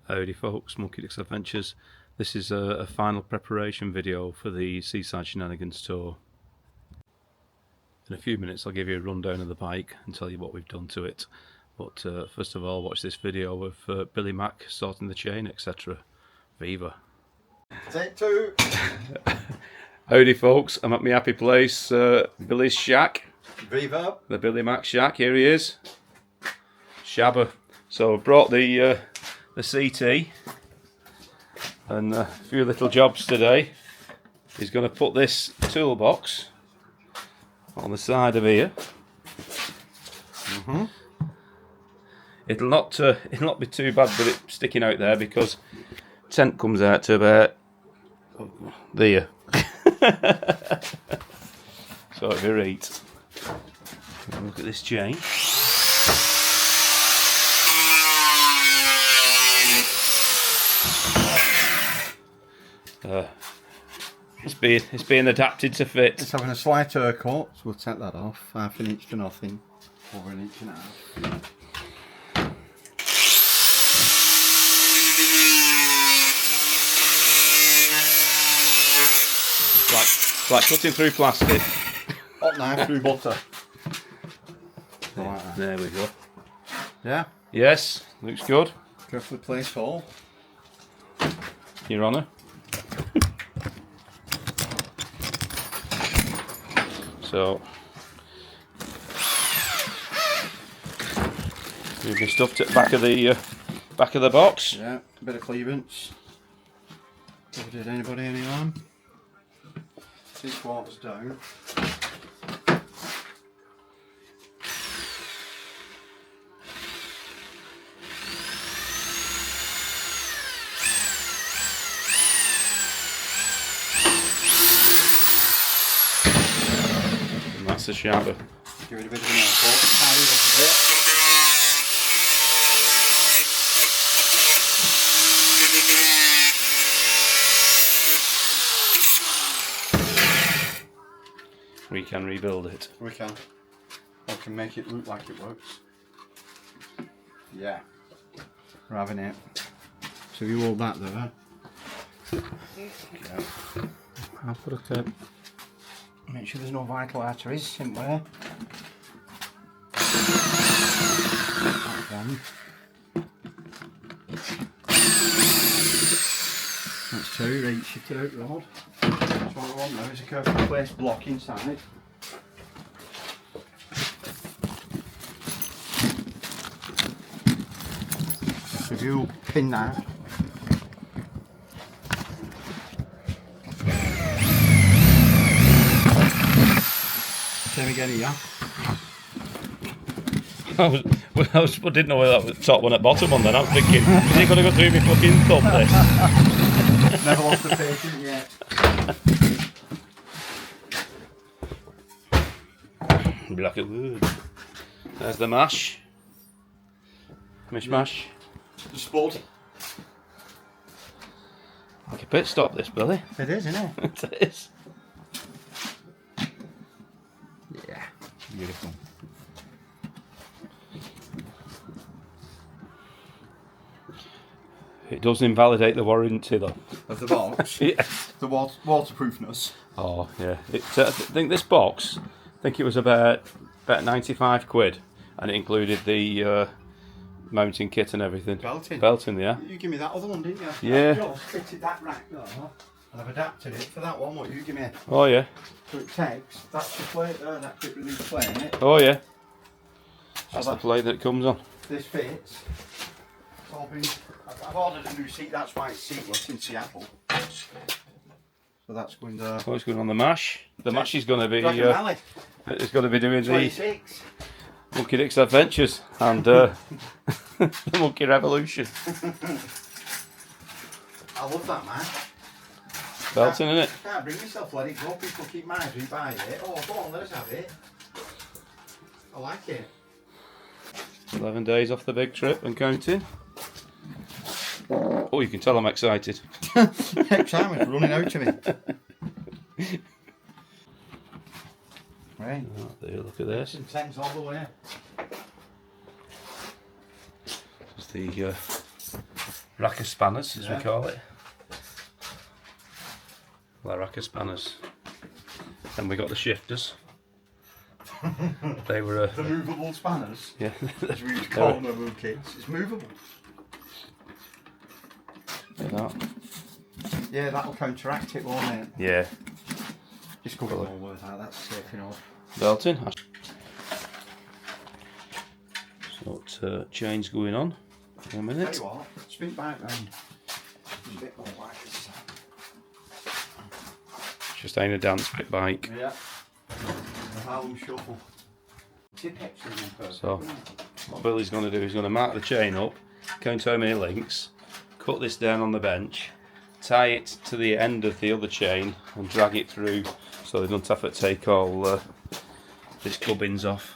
Howdy folks, Monkey Dicks Adventures. This is a final preparation video for the Seaside Shenanigans tour. In a few minutes I'll give you a rundown of the bike and tell you what we've done to it. But first of all, watch this video of Billy Mack sorting the chain, etc. Viva! Take two! Howdy folks, I'm at my happy place, Billy's shack. Viva! The Billy Mack shack, here he is. Shabba. So I brought the CT and a few little jobs today. He's going to put this toolbox on the side of here. It'll not be too bad with it sticking out there because tent comes out to about there. So it'll be right. Look at this chain. It's being adapted to fit. It's having a slight haircut, so we'll take that off. Half an inch to nothing, over an inch and a half. It's like cutting through plastic. Hot knife through butter. Like that. There we go. Yeah? Yes, looks good. Carefully placed hole. Your Honour. So, move my stuff to the back of the box. Yeah, a bit of clearance. Never did anybody any harm. 3/4 down. That's a shabba. Give it a bit of an airport, tidy it up a bit. We can rebuild it. We can. We can make it look like it works. Yeah. We're having it. So you hold that there. Okay. I'll put a clip. Make sure there's no vital arteries somewhere. That's two, right, shift it out rod. That's what I want now, is a carefully placed block inside. If you pin that. Same again here. I didn't know whether that was the top one at bottom one then. I was thinking, is it going to go through my fucking thumb this? Never lost the patient yet. Be like it would. There's the mash. Mishmash. The spud. Like a pit stop this, Billy. It is, isn't it? It is. Yeah, beautiful. It does invalidate the warranty though. Of the box? Yes. The waterproofness. Oh yeah. I think this box, I think it was about 95 quid, and it included the mounting kit and everything. Belting, yeah. You give me that other one, didn't you? Yeah. I've just fitted that rack there, and I've adapted it for that one. What you give me? Oh yeah. So it takes, that's the plate there, that bit with the plate. Oh yeah. That's the plate that it comes on. This fits. It's all been, I've ordered a new seat, that's why it's seatless in Seattle. So that's going to... Oh, it's going on the mash. The mash is going to be... it's going to be doing 26. The Monkey Dicks Adventures and the Monkey Revolution. I love that, man. Belting, innit? I can't bring myself to let it go. People keep miserly buying it. Oh, go on, let us have it. I like it. 11 days off the big trip and counting. Oh, you can tell I'm excited. Excitement's running out of it. Right. Oh, there, look at this. Intense all the way. It's the rack of spanners, as we call it. Well, rack of spanners. Then we got the shifters. They were the movable spanners. Yeah, as we used to call them when we were kids. It's movable. Yeah, that'll counteract it, won't it? Yeah. Just go all worth out. That's safe enough. Belting. So chains going on. In a minute. Tell you what, spin back round. A bit more like this. Just ain't a dance bit bike. Yeah. The Harlem Shuffle. Tipex in there first. So what Billy's going to do is going to mark the chain up, count how many links, cut this down on the bench, tie it to the end of the other chain and drag it through so they don't have to take all these gubbins off.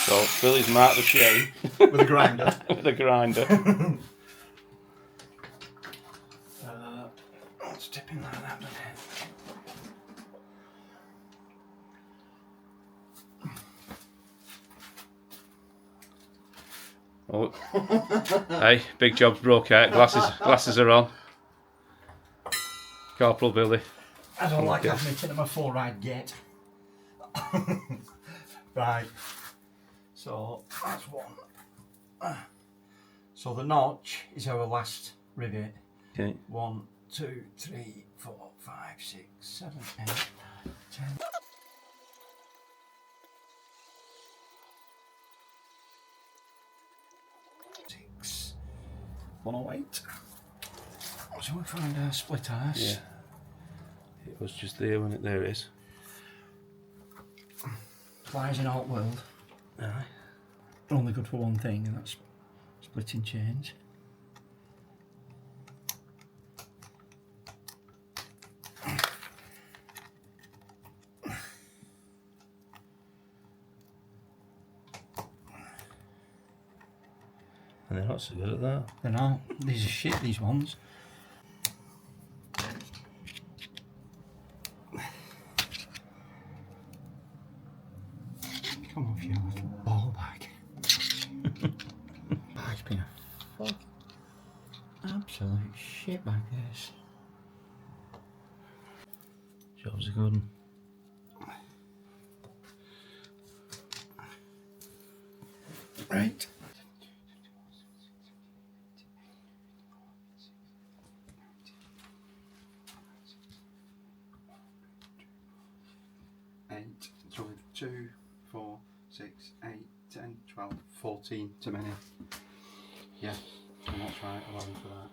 So Billy's marked the chain With a grinder. with a grinder. It's tipping like that, doesn't it? Oh, hey, big job's broke out. Glasses are on. Corporal Billy. I don't like admitting I'm a full ride yet. Right. So that's one. So the notch is our last rivet. Okay. 1, 2, 3, 4, 5, 6, 7, 8, 9, 10. 6, 108. So we find a split arse. Yeah. It was just there when it there it is. Pliers in alt world. Aye. Only good for one thing, and that's splitting chains. And they're not so good at that. They're not. These are shit, these ones. Come off, you little ball bag. Bag's been a fuck absolute shit bag, this. Job's a good one. Right. Eight, so we've 2, 4, 6, 8, 10, 12, 14 too many. Yeah, so that's right, 11 for that.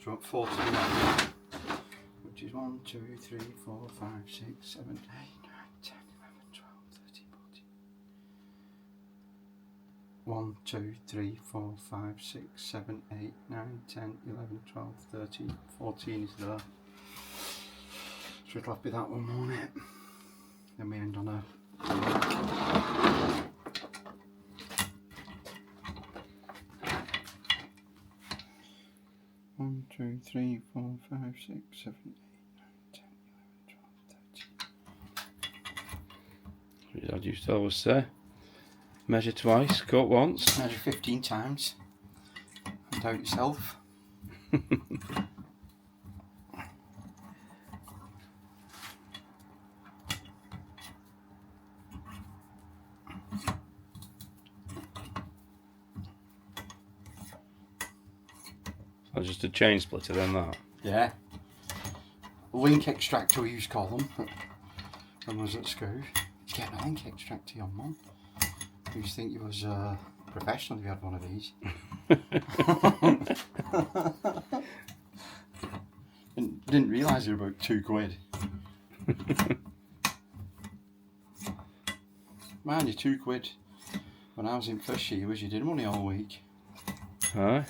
So we're at 14 now, which is 1, 2, 3, 4, 5, 6, 7, 8, 9, 10, 11, 12, 13, 14. 1, 2, 3, 4, 5, 6, 7, 8, 9, 10, 11, 12, 13, 14 is there. So it'll have to be that one, won't it? Then we end on a 1, 2, 3, 4, 5, 6, 7, 8, 9, 10, 11, 12, 13. As I used to always say, measure twice, cut once. Measure 15 times and doubt yourself. That's just a chain splitter then that. Yeah. Link extractor we used to call them when I was at school. Did you get a link extractor, your mum? I used to think you was professional if you had one of these. Didn't realise they were about £2. Mind you, £2 when I was in first year was you did money all week. Aye.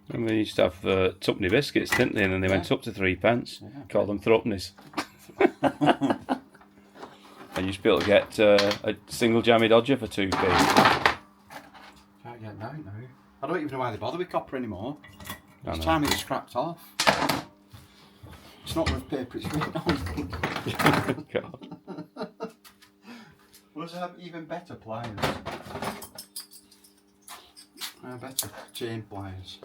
And they used to have tuppenny biscuits, didn't they? And then they went up to 3p. Yeah. Called them threepennies. And you used to be able to get a single jammy dodger for 2p. Can't get that now. I don't even know why they bother with copper anymore. I It's know. time it's scrapped off. It's not worth paper it's written on. God. Well, let's have even better pliers. Better chain pliers.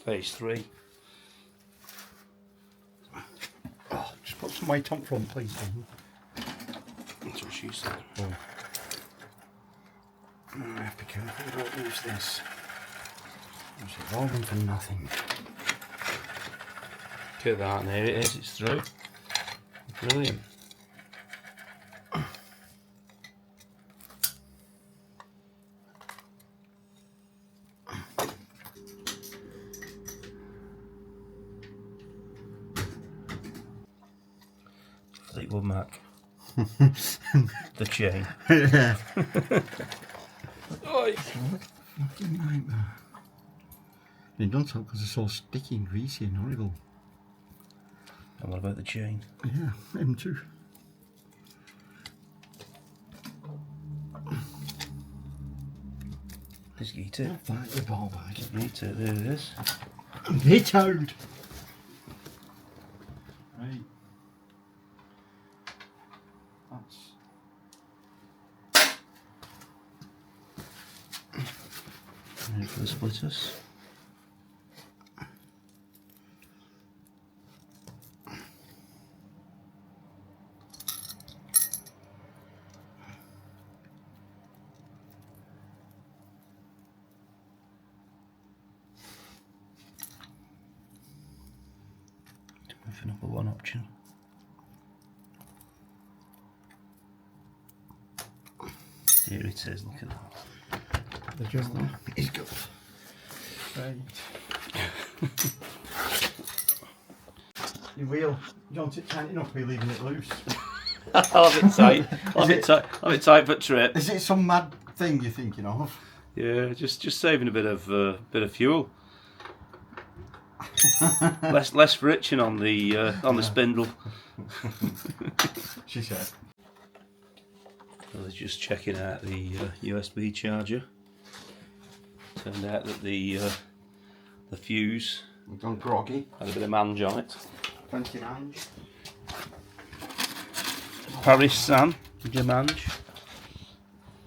Phase 3. Oh, just put some weight on front, please. That's what she said. Oh. Be careful, don't lose this. It's all done for nothing. Look at that, and there it is, it's through. Brilliant. Fleetwood Mac. The chain. Yeah. Oi. Fucking nightmare. They don't talk because it's so sticky and greasy and horrible. And what about the chain? Yeah, him too. Just eat it. Fight the ball bag. Eat it, there it is. Vetoed! Right. That's... Ready for the splitters. Moving up at one option. Here it is, look at that. The job is good. Right. Your wheel, you want it tight enough, we're leaving it loose. I'll have it tight. I'll have it tight for trip. Is it some mad thing you're thinking of? Yeah, just saving a bit of fuel. less friction on the spindle. She said. I was just checking out the USB charger. Turned out that the fuse We've gone groggy. had a bit of mange on it. 29. Paris San Dimanche.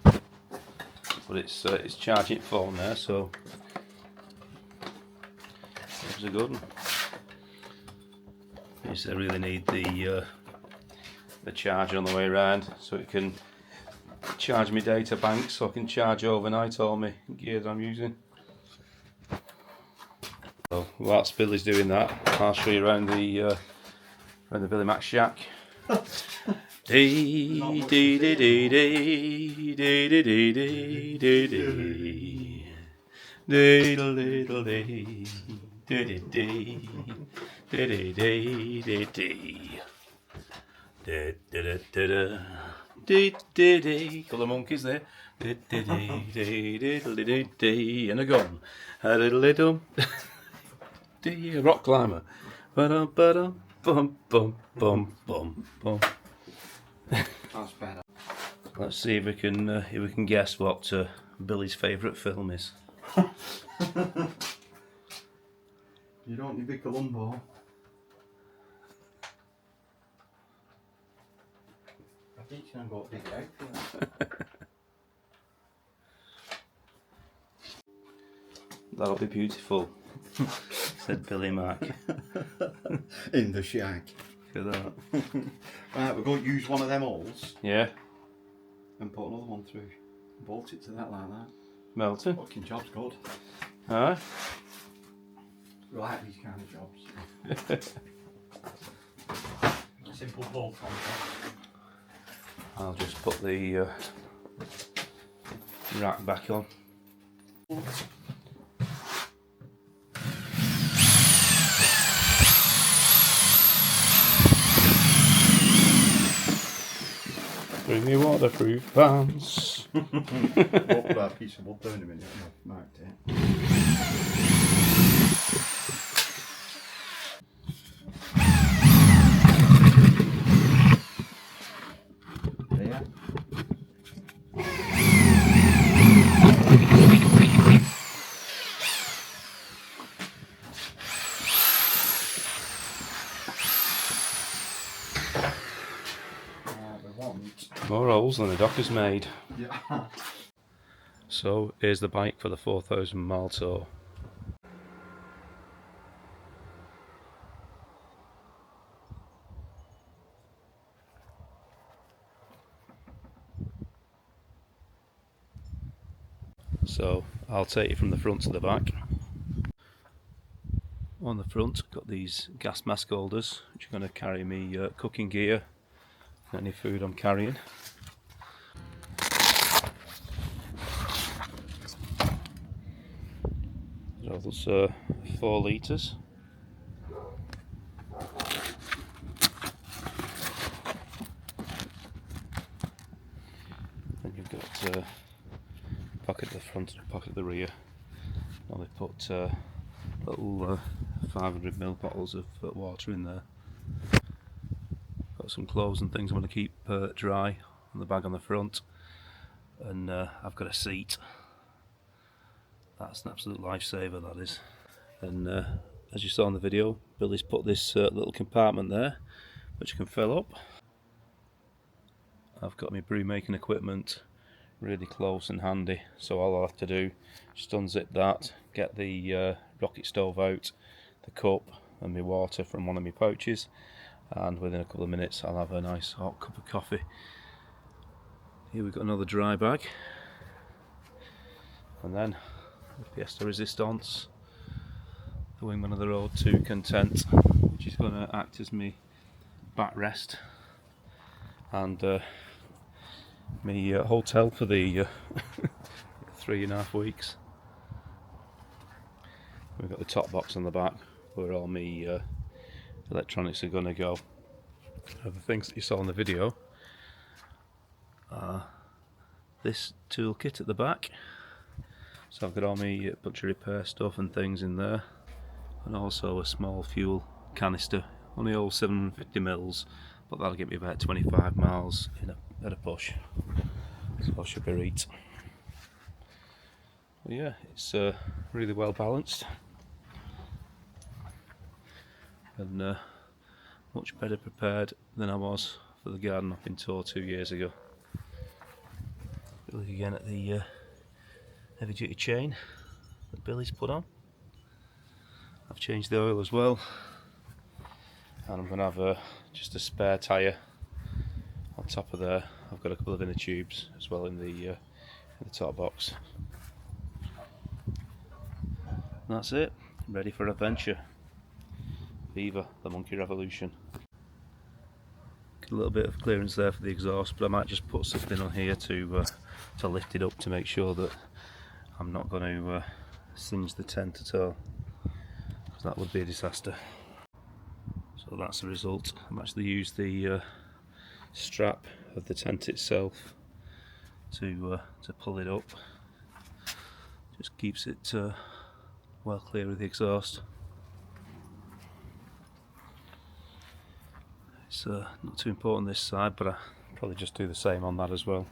But it's charging it full now, so it was a good one. Yes, I really need the charger on the way around so it can charge my data bank, so I can charge overnight all my gears I'm using. So whilst Billy's doing that, I'll show you around the Billy Mack shack. Dee dee dee dee dee dee dee dee dee dee dee diddle diddle dee dee dee dee dee dee dee dee dee dee dee dee. Couple of monkeys there. Dee dee dee dee dee dee dee, and a gun. A little dee, a rock climber. Ba-dum ba-dum bum bum bum bum bum. That's better. Let's see if we can guess what Billy's favourite film is. You don't need big Columbo. I think you can go big out. That'll be beautiful, said Billy Mack. In the shack. Look at that. Right, we're going to use one of them holes Yeah, and put another one through. Bolt it to that like that. melting. Fucking job's good. Alright. We like these kind of jobs. Simple bolt on top. I'll just put the rack back on. Bring me waterproof pants. We'll put that piece of wood down in a minute. I've marked it. There. holes than the Docker's made. Yeah. So here's the bike for the 4,000 mile tour. So I'll take you from the front to the back. On the front, got these gas mask holders, which are going to carry me cooking gear and any food I'm carrying. So that's 4 litres. Then you've got a pocket at the front and a pocket at the rear. Now they put little 500ml bottles of water in there. Got some clothes and things I want to keep dry on the bag on the front, and I've got a seat. That's an absolute lifesaver, that is. And as you saw in the video, Billy's put this little compartment there which can fill up. I've got my brew making equipment really close and handy, so all I'll have to do is just unzip that, get the rocket stove out, the cup and my water from one of my pouches, and within a couple of minutes I'll have a nice hot cup of coffee. Here we've got another dry bag, and then the pièce de résistance, the Wingman of the Road 2 Content, which is going to act as my backrest and my hotel for the 3.5 weeks. We've got the top box on the back where all my electronics are going to go. The things that you saw in the video are this toolkit at the back. So I've got all my bunch of repair stuff and things in there, and also a small fuel canister, only all 750ml, but that'll get me about 25 miles at a push, so I should be right. But yeah, it's really well balanced and much better prepared than I was for the garden hopping tour 2 years ago. Look again at the heavy duty chain that Billy's put on. I've changed the oil as well, and I'm going to have just a spare tyre on top of there. I've got a couple of inner tubes as well in the top box. And that's it, ready for adventure. Viva the Monkey Revolution. Got a little bit of clearance there for the exhaust, but I might just put something on here to lift it up to make sure that I'm not going to singe the tent at all, because that would be a disaster. So that's the result. I've actually used the strap of the tent itself to pull it up. Just keeps it well clear of the exhaust. It's not too important this side, but I'll probably just do the same on that as well.